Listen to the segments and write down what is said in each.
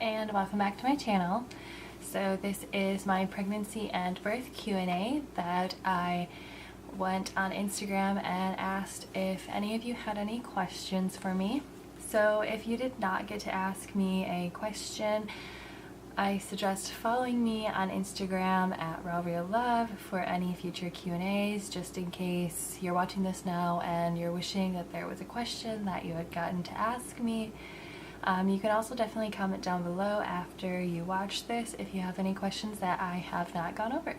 and welcome back to my channel. So this is my pregnancy and birth Q&A that I went on Instagram and asked if any of you had any questions for me. So if you did not get to ask me a question, I suggest following me on Instagram at RawRealLove for any future Q&As, just in case you're watching this now and you're wishing that there was a question that you had gotten to ask me. You can also definitely comment down below after you watch this if you have any questions that I have not gone over.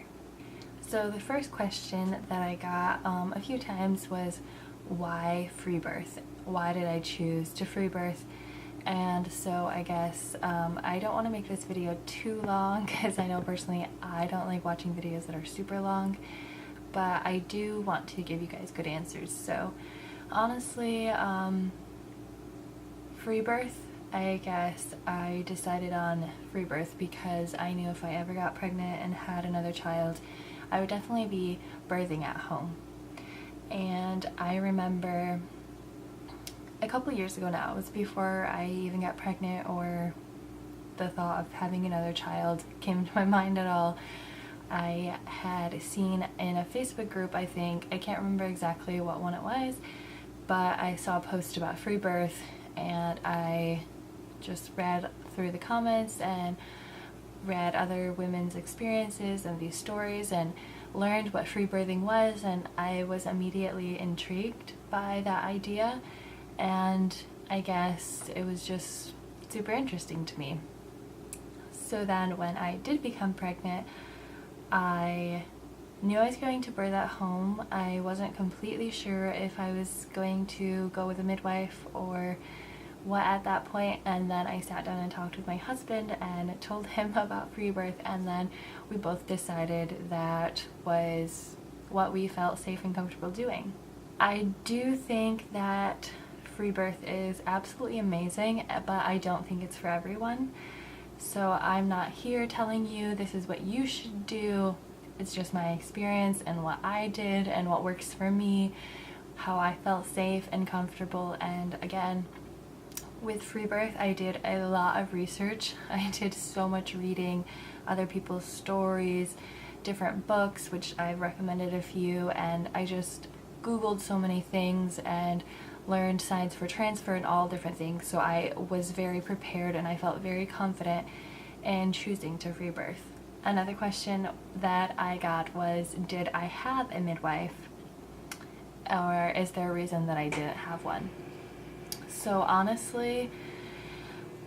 So the first question that I got a few times was, why free birth? Why did I choose to free birth? And so I guess I don't want to make this video too long because I know personally I don't like watching videos that are super long, but I do want to give you guys good answers. So honestly, free birth, I guess I decided on free birth because I knew if I ever got pregnant and had another child, I would definitely be birthing at home. And I remember a couple years ago now, it was before I even got pregnant or the thought of having another child came to my mind at all, I had seen in a Facebook group, I can't remember exactly what one it was, but I saw a post about free birth and I just read through the comments and read other women's experiences and these stories and learned what free birthing was, and I was immediately intrigued by that idea. And I guess it was just super interesting to me. So then when I did become pregnant, I knew I was going to birth at home. I wasn't completely sure if I was going to go with a midwife or what at that point, and then I sat down and talked with my husband and told him about free birth, and then we both decided that was what we felt safe and comfortable doing. I do think that free birth is absolutely amazing, but I don't think it's for everyone. So I'm not here telling you this is what you should do. It's just my experience and what I did and what works for me, how I felt safe and comfortable. And again, with free birth, I did a lot of research. I did so much reading, other people's stories, different books, which I've recommended a few, and I just Googled so many things and learned signs for transfer and all different things. So I was very prepared and I felt very confident in choosing to free birth. Another question that I got was, did I have a midwife, or is there a reason that I didn't have one? So honestly,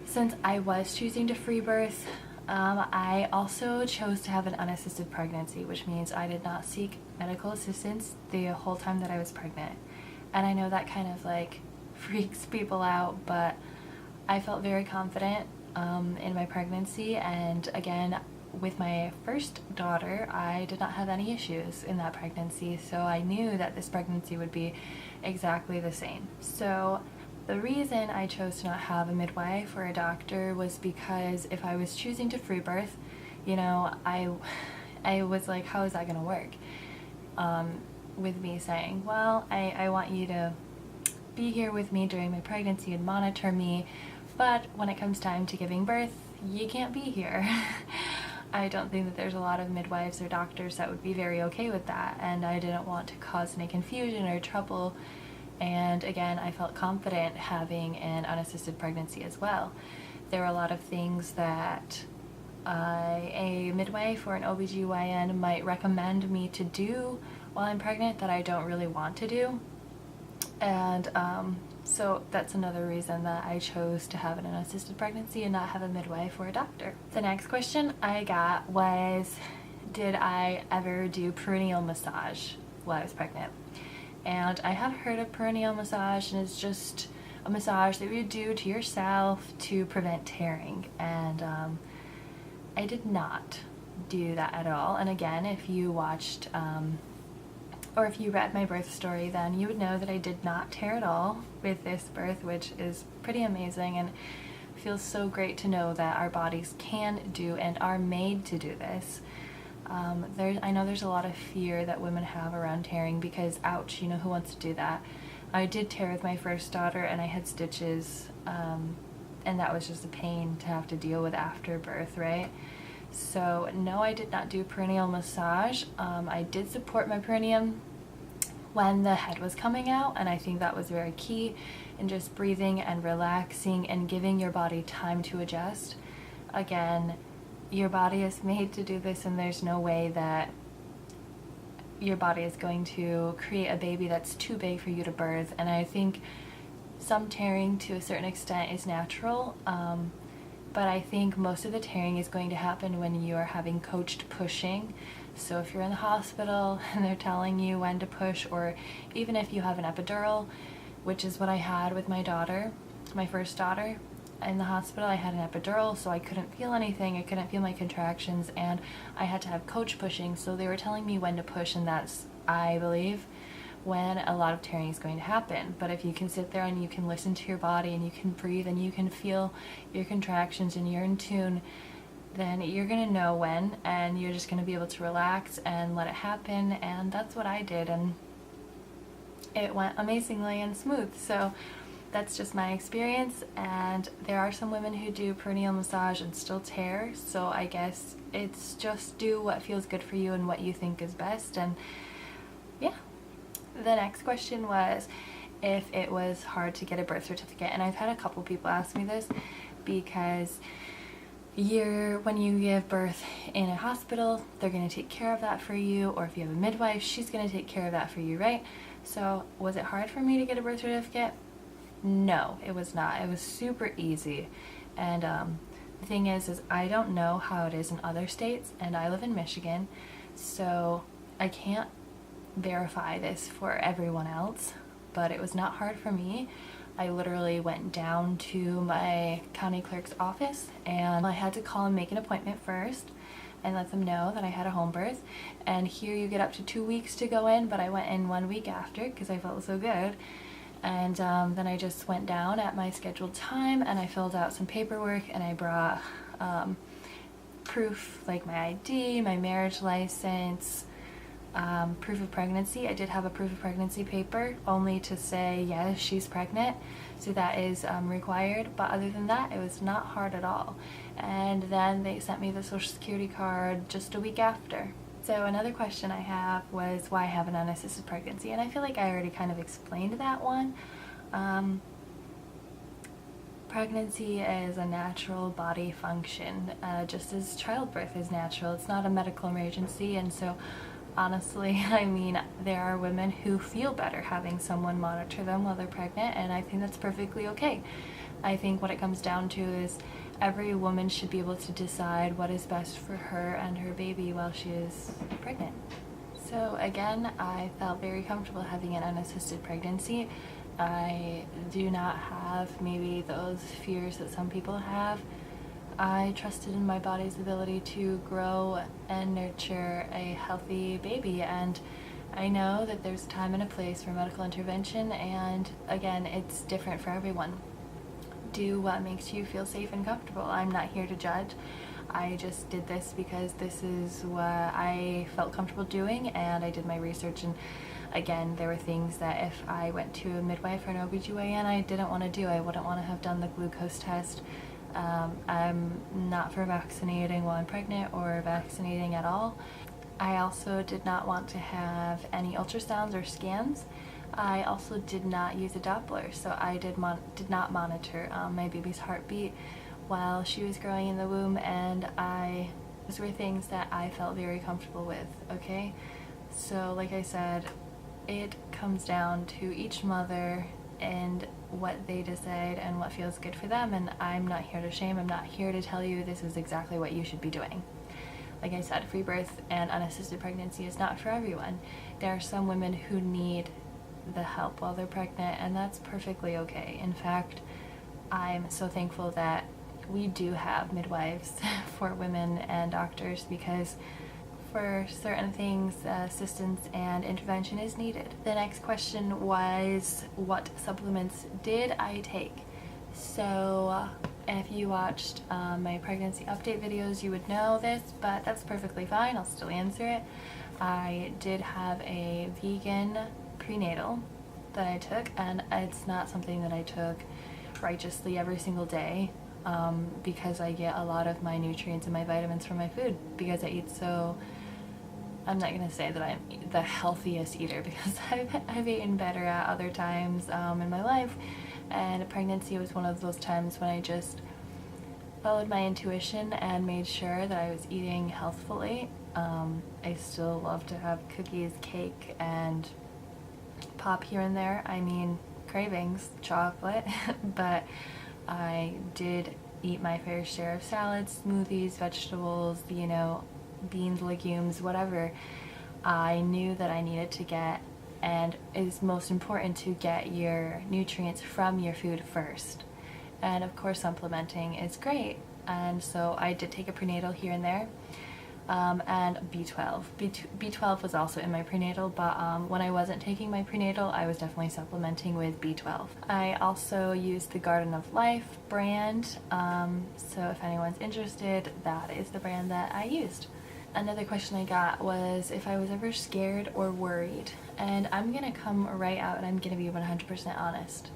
since I was choosing to free birth, I also chose to have an unassisted pregnancy, which means I did not seek medical assistance the whole time that I was pregnant. And I know that kind of like freaks people out, but I felt very confident in my pregnancy. And again, with my first daughter, I did not have any issues in that pregnancy, so I knew that this pregnancy would be exactly the same. So the reason I chose to not have a midwife or a doctor was because if I was choosing to free birth, you know, I was like, how is that going to work? With me saying, well, I want you to be here with me during my pregnancy and monitor me, but when it comes time to giving birth, you can't be here. I don't think that there's a lot of midwives or doctors that would be very okay with that, and I didn't want to cause any confusion or trouble. And again, I felt confident having an unassisted pregnancy as well. There are a lot of things that a midwife or an OBGYN might recommend me to do while I'm pregnant that I don't really want to do. And so that's another reason that I chose to have an unassisted pregnancy and not have a midwife or a doctor. The next question I got was, did I ever do perineal massage while I was pregnant? And I have heard of perineal massage, and it's just a massage that you do to yourself to prevent tearing. And I did not do that at all. And again, if you watched or if you read my birth story, then you would know that I did not tear at all with this birth, which is pretty amazing, and feels so great to know that our bodies can do and are made to do this. I know there's a lot of fear that women have around tearing because, ouch, you know, who wants to do that? I did tear with my first daughter and I had stitches and that was just a pain to have to deal with after birth, right? So no, I did not do perineal massage. I did support my perineum when the head was coming out, and I think that was very key in just breathing and relaxing and giving your body time to adjust. Again, your body is made to do this, and there's no way that your body is going to create a baby that's too big for you to birth. And I think some tearing to a certain extent is natural, but I think most of the tearing is going to happen when you are having coached pushing. So if you're in the hospital and they're telling you when to push, or even if you have an epidural, which is what I had with my daughter, my first daughter, in the hospital I had an epidural, so I couldn't feel anything, I couldn't feel my contractions, and I had to have coach pushing, so they were telling me when to push, and that's, I believe, when a lot of tearing is going to happen. But if you can sit there and you can listen to your body and you can breathe and you can feel your contractions and you're in tune, then you're going to know when, and you're just going to be able to relax and let it happen. And that's what I did, and it went amazingly and smooth. So that's just my experience, and there are some women who do perineal massage and still tear, so I guess it's just do what feels good for you and what you think is best. And yeah. The next question was if it was hard to get a birth certificate, and I've had a couple people ask me this, because when you give birth in a hospital, they're going to take care of that for you, or if you have a midwife, she's going to take care of that for you, right? So was it hard for me to get a birth certificate? No, it was not. It was super easy. And the thing is I don't know how it is in other states, and I live in Michigan, so I can't verify this for everyone else, but it was not hard for me. I literally went down to my county clerk's office, and I had to call and make an appointment first and let them know that I had a home birth. And here you get up to 2 weeks to go in, but I went in 1 week after because I felt so good. And then I just went down at my scheduled time, and I filled out some paperwork, and I brought proof like my ID, my marriage license, proof of pregnancy. I did have a proof of pregnancy paper only to say yes, she's pregnant, so that is required, but other than that it was not hard at all. And then they sent me the social security card just a week after. So another question I have was why have an unassisted pregnancy, and I feel like I already kind of explained that one. Pregnancy is a natural body function, just as childbirth is natural. It's not a medical emergency, and so honestly, I mean, there are women who feel better having someone monitor them while they're pregnant, and I think that's perfectly okay. I think what it comes down to is every woman should be able to decide what is best for her and her baby while she is pregnant. So again, I felt very comfortable having an unassisted pregnancy. I do not have maybe those fears that some people have. I trusted in my body's ability to grow and nurture a healthy baby, and I know that there's a time and a place for medical intervention, and again, it's different for everyone. Do what makes you feel safe and comfortable. I'm not here to judge. I just did this because this is what I felt comfortable doing, and I did my research. And again, there were things that if I went to a midwife or an OBGYN I didn't want to do. I wouldn't want to have done the glucose test. I'm not for vaccinating while I'm pregnant or vaccinating at all. I also did not want to have any ultrasounds or scans. I also did not use a Doppler, so I did not monitor my baby's heartbeat while she was growing in the womb, and those were things that I felt very comfortable with, okay? So like I said, it comes down to each mother and what they decide and what feels good for them, and I'm not here to shame. I'm not here to tell you this is exactly what you should be doing. Like I said, free birth and unassisted pregnancy is not for everyone. There are some women who need the help while they're pregnant, and that's perfectly okay. In fact, I'm so thankful that we do have midwives for women and doctors, because for certain things, assistance and intervention is needed. The next question was, what supplements did I take? So if you watched my pregnancy update videos, you would know this, but that's perfectly fine. I'll still answer it. I did have a vegan prenatal that I took, and it's not something that I took righteously every single day, because I get a lot of my nutrients and my vitamins from my food, because I eat so, I'm not going to say that I'm the healthiest eater, because I've eaten better at other times in my life, and pregnancy was one of those times when I just followed my intuition and made sure that I was eating healthfully. I still love to have cookies, cake, and pop here and there. I mean, cravings, chocolate, but I did eat my fair share of salads, smoothies, vegetables, you know, beans, legumes, whatever I knew that I needed to get. And it's most important to get your nutrients from your food first. And of course supplementing is great, and so I did take a prenatal here and there, and B12. B12 was also in my prenatal, but when I wasn't taking my prenatal, I was definitely supplementing with B12. I also used the Garden of Life brand, so if anyone's interested, that is the brand that I used. Another question I got was if I was ever scared or worried, and I'm gonna come right out and I'm gonna be 100% honest.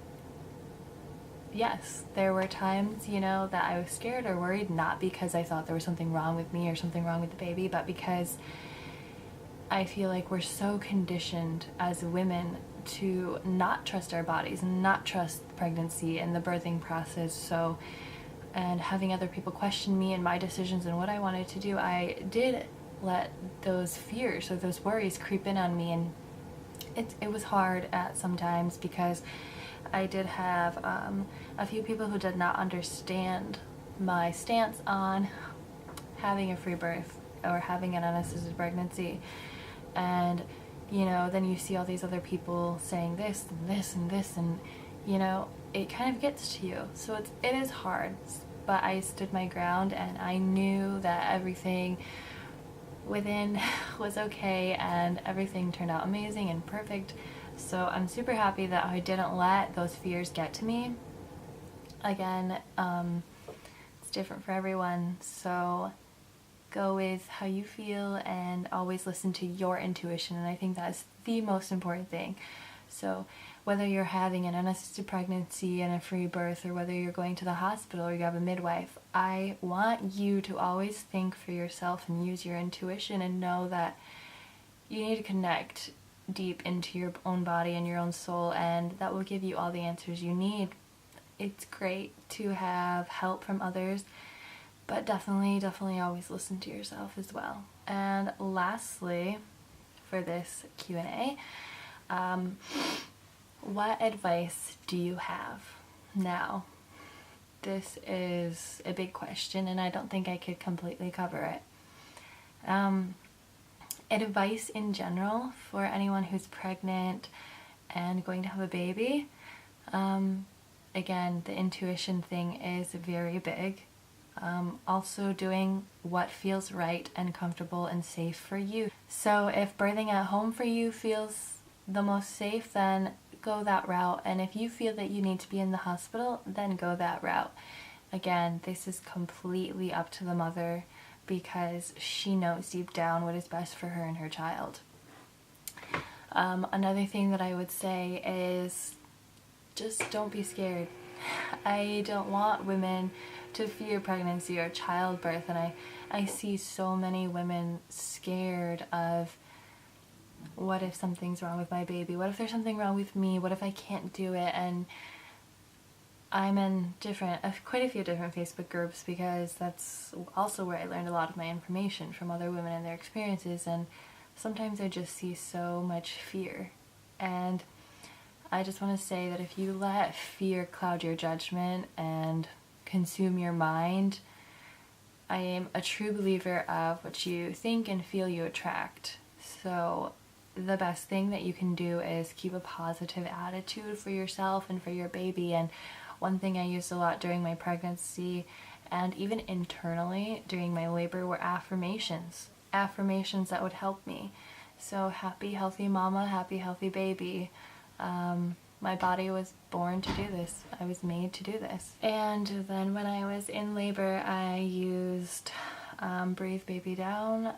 Yes, there were times, you know, that I was scared or worried, not because I thought there was something wrong with me or something wrong with the baby, but because I feel like we're so conditioned as women to not trust our bodies and not trust pregnancy and the birthing process. So, and having other people question me and my decisions and what I wanted to do, I did let those fears or those worries creep in on me, and it was hard at sometimes, because I did have a few people who did not understand my stance on having a free birth or having an unassisted pregnancy. And, you know, then you see all these other people saying this and this and this, and, you know, it kind of gets to you. So it is hard, but I stood my ground, and I knew that everything within was okay, and everything turned out amazing and perfect. So I'm super happy that I didn't let those fears get to me. Again, it's different for everyone, so go with how you feel and always listen to your intuition, and I think that's the most important thing. So whether you're having an unassisted pregnancy and a free birth, or whether you're going to the hospital or you have a midwife, I want you to always think for yourself and use your intuition, and know that you need to connect deep into your own body and your own soul, and that will give you all the answers you need. It's great to have help from others, but definitely always listen to yourself as well. And lastly, for this Q&A, what advice do you have? Now, this is a big question, and I don't think I could completely cover it. Advice in general for anyone who's pregnant and going to have a baby. Again, the intuition thing is very big. Also doing what feels right and comfortable and safe for you. So if birthing at home for you feels the most safe, then go that route. And if you feel that you need to be in the hospital, then go that route. Again, this is completely up to the mother, because she knows deep down what is best for her and her child. Another thing that I would say is just don't be scared. I don't want women to fear pregnancy or childbirth, and I see so many women scared of, what if something's wrong with my baby? What if there's something wrong with me? What if I can't do it? And I'm in quite a few different Facebook groups, because that's also where I learned a lot of my information from other women and their experiences, and sometimes I just see so much fear. And I just want to say that if you let fear cloud your judgment and consume your mind, I am a true believer of what you think and feel you attract. So the best thing that you can do is keep a positive attitude for yourself and for your baby. And one thing I used a lot during my pregnancy, and even internally during my labor, were affirmations that would help me. So happy healthy mama, happy healthy baby. My body was born to do this. I was made to do this. And then when I was in labor, I used Breathe Baby Down.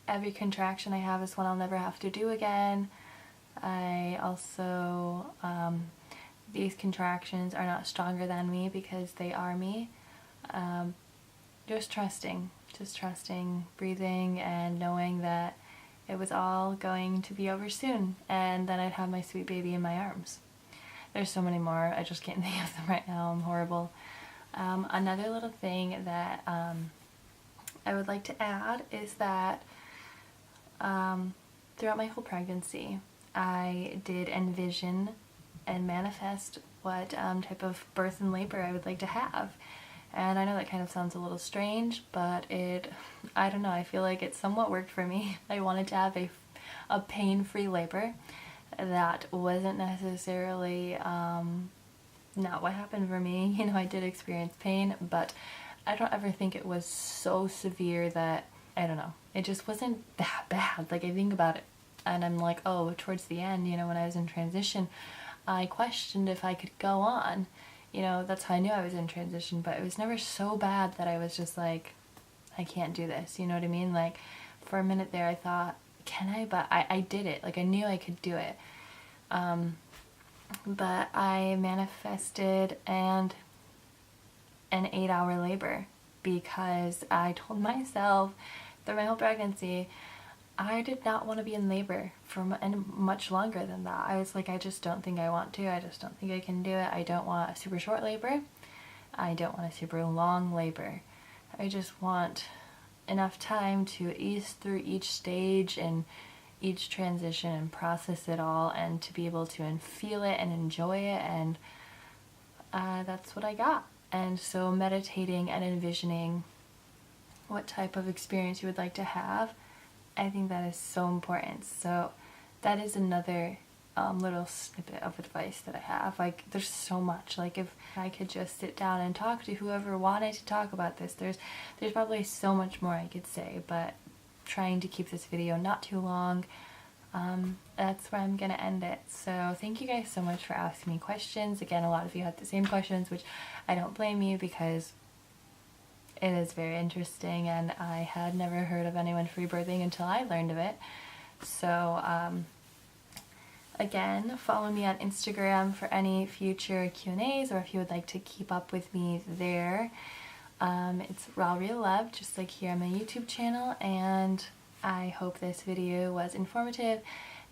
Every contraction I have is one I'll never have to do again. I also these contractions are not stronger than me because they are me. Just trusting, breathing, and knowing that it was all going to be over soon, and then I'd have my sweet baby in my arms. There's so many more, I just can't think of them right now, I'm horrible. Another little thing that I would like to add is that throughout my whole pregnancy, I did envision and manifest what type of birth and labor I would like to have. And I know that kind of sounds a little strange, but I don't know, I feel like it somewhat worked for me. I wanted to have a pain-free labor. That wasn't necessarily not what happened for me. You know, I did experience pain, but I don't ever think it was so severe that, I don't know, it just wasn't that bad. Like, I think about it and I'm like, oh, towards the end, you know, when I was in transition, I questioned if I could go on. You know, that's how I knew I was in transition, but it was never so bad that I was just like, I can't do this, you know what I mean? Like, for a minute there I thought, can I? But I did it. Like, I knew I could do it. But I manifested and an 8-hour labor because I told myself through my whole pregnancy I did not want to be in labor for much longer than that. I was like, I just don't think I want to. I just don't think I can do it. I don't want a super short labor. I don't want a super long labor. I just want enough time to ease through each stage and each transition and process it all, and to be able to feel it and enjoy it, and that's what I got. And so meditating and envisioning what type of experience you would like to have, I think that is so important. So that is another little snippet of advice that I have. Like, there's so much. Like, if I could just sit down and talk to whoever wanted to talk about this, there's probably so much more I could say, but trying to keep this video not too long, that's where I'm gonna end it. So thank you guys so much for asking me questions. Again, a lot of you had the same questions, which I don't blame you, because it is very interesting and I had never heard of anyone free birthing until I learned of it. So again, follow me on Instagram for any future Q&As, or if you would like to keep up with me there. It's RawRealLove, just like here on my YouTube channel, and I hope this video was informative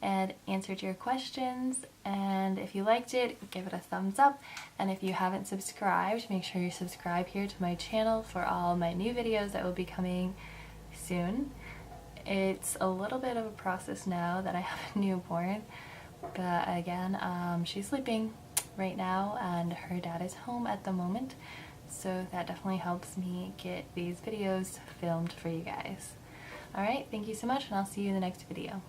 and answered your questions. And if you liked it, give it a thumbs up, and if you haven't subscribed, make sure you subscribe here to my channel for all my new videos that will be coming soon. It's a little bit of a process now that I have a newborn, but again, she's sleeping right now and her dad is home at the moment, so that definitely helps me get these videos filmed for you guys. Alright, thank you so much, and I'll see you in the next video.